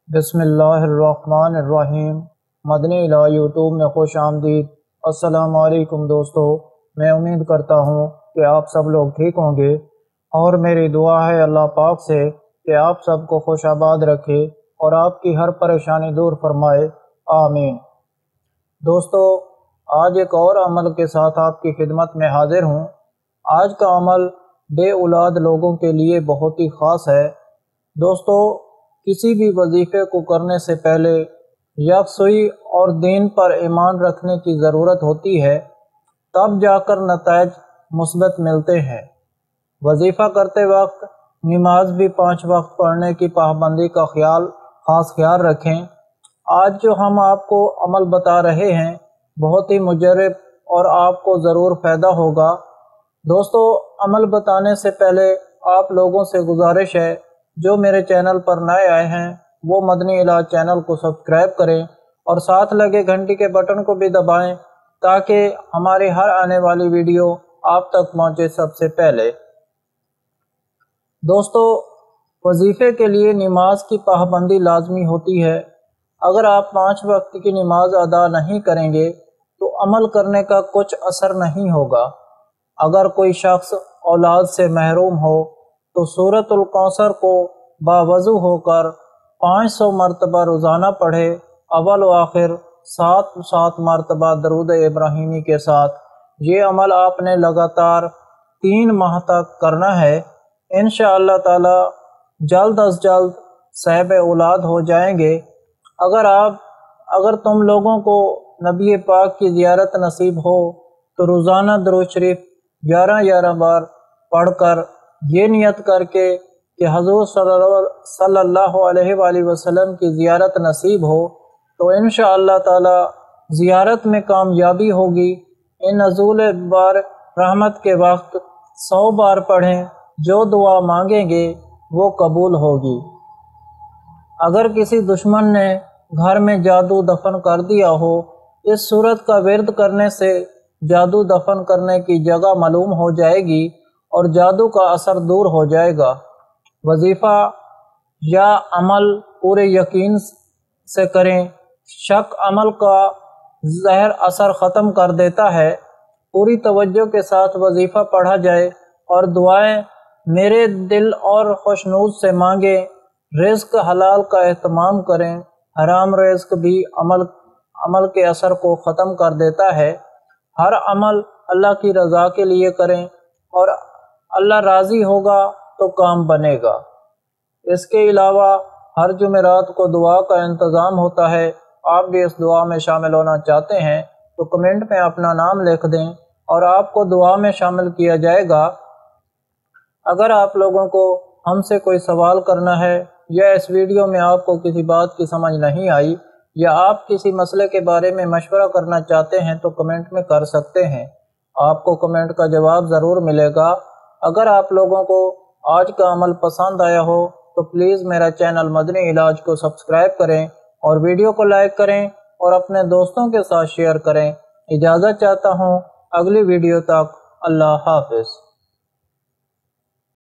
بسم اللہ الرحمن الرحیم۔ مدنی الہ یوٹیوب میں خوش آمدید۔ السلام علیکم دوستو، میں امید کرتا ہوں کہ آپ سب لوگ ٹھیک ہوں گے، اور میری دعا ہے اللہ پاک سے کہ آپ سب کو خوش آباد رکھے اور آپ کی ہر پریشانی دور فرمائے، آمین۔ دوستو، آج ایک اور عمل کے ساتھ آپ کی خدمت میں حاضر ہوں۔ آج کا عمل بے اولاد لوگوں کے لیے بہت ہی خاص ہے۔ دوستو، کسی بھی وظیفے کو کرنے سے پہلے یکسوئی اور دین پر ایمان رکھنے کی ضرورت ہوتی ہے، تب جا کر نتائج مثبت ملتے ہیں۔ وظیفہ کرتے وقت نماز بھی 5 وقت پڑھنے کی پابندی کا خاص خیال رکھیں۔ آج جو ہم آپ کو عمل بتا رہے ہیں بہت ہی مجرب اور آپ کو ضرور فائدہ ہوگا۔ دوستو، عمل بتانے سے پہلے آپ لوگوں سے گزارش ہے، جو میرے چینل پر نئے آئے ہیں وہ مدنی الہ چینل کو سبسکرائب کریں اور ساتھ لگے گھنٹی کے بٹن کو بھی دبائیں تاکہ ہماری ہر آنے والی ویڈیو آپ تک پہنچے سب سے پہلے۔ دوستو، وظیفے کے لیے نماز کی پابندی لازمی ہوتی ہے۔ اگر آپ 5 وقت کی نماز ادا نہیں کریں گے تو عمل کرنے کا کچھ اثر نہیں ہوگا۔ اگر کوئی شخص اولاد سے محروم ہو تو سورۃ الکوثر کو باوضو ہو کر 500 مرتبہ روزانہ پڑھے، اول و آخر 7 مرتبہ درود ابراہیمی کے ساتھ۔ یہ عمل آپ نے لگاتار 3 ماہ تک کرنا ہے۔ انشاءاللہ تعالی جلد از جلد صاحب اولاد ہو جائیں گے۔ اگر تم لوگوں کو نبی پاک کی زیارت نصیب ہو تو روزانہ درود شریف 11 بار پڑھ کر یہ نیت کر کے کہ حضور صلی اللہ علیہ وآلہ وسلم کی زیارت نصیب ہو تو انشاءاللہ تعالی زیارت میں کامیابی ہوگی۔ ان نزول بار رحمت کے وقت 100 بار پڑھیں، جو دعا مانگیں گے وہ قبول ہوگی۔ اگر کسی دشمن نے گھر میں جادو دفن کر دیا ہو، اس صورت کا ورد کرنے سے جادو دفن کرنے کی جگہ معلوم ہو جائے گی اور جادو کا اثر دور ہو جائے گا۔ وظیفہ یا عمل پورے یقین سے کریں، شک عمل کا زہر اثر ختم کر دیتا ہے۔ پوری توجہ کے ساتھ وظیفہ پڑھا جائے اور دعائیں میرے دل اور خوشنود سے مانگیں۔ رزق حلال کا اہتمام کریں، حرام رزق بھی عمل کے اثر کو ختم کر دیتا ہے۔ ہر عمل اللہ کی رضا کے لیے کریں اور اللہ راضی ہوگا تو کام بنے گا۔ اس کے علاوہ ہر جمعرات کو دعا کا انتظام ہوتا ہے۔ آپ بھی اس دعا میں شامل ہونا چاہتے ہیں تو کمنٹ میں اپنا نام لکھ دیں اور آپ کو دعا میں شامل کیا جائے گا۔ اگر آپ لوگوں کو ہم سے کوئی سوال کرنا ہے یا اس ویڈیو میں آپ کو کسی بات کی سمجھ نہیں آئی یا آپ کسی مسئلے کے بارے میں مشورہ کرنا چاہتے ہیں تو کمنٹ میں کر سکتے ہیں۔ آپ کو کمنٹ کا جواب ضرور ملے گا۔ اگر آپ لوگوں کو آج کا عمل پسند آیا ہو تو پلیز میرا چینل مدنی علاج کو سبسکرائب کریں اور ویڈیو کو لائک کریں اور اپنے دوستوں کے ساتھ شیئر کریں۔ اجازت چاہتا ہوں، اگلی ویڈیو تک اللہ حافظ۔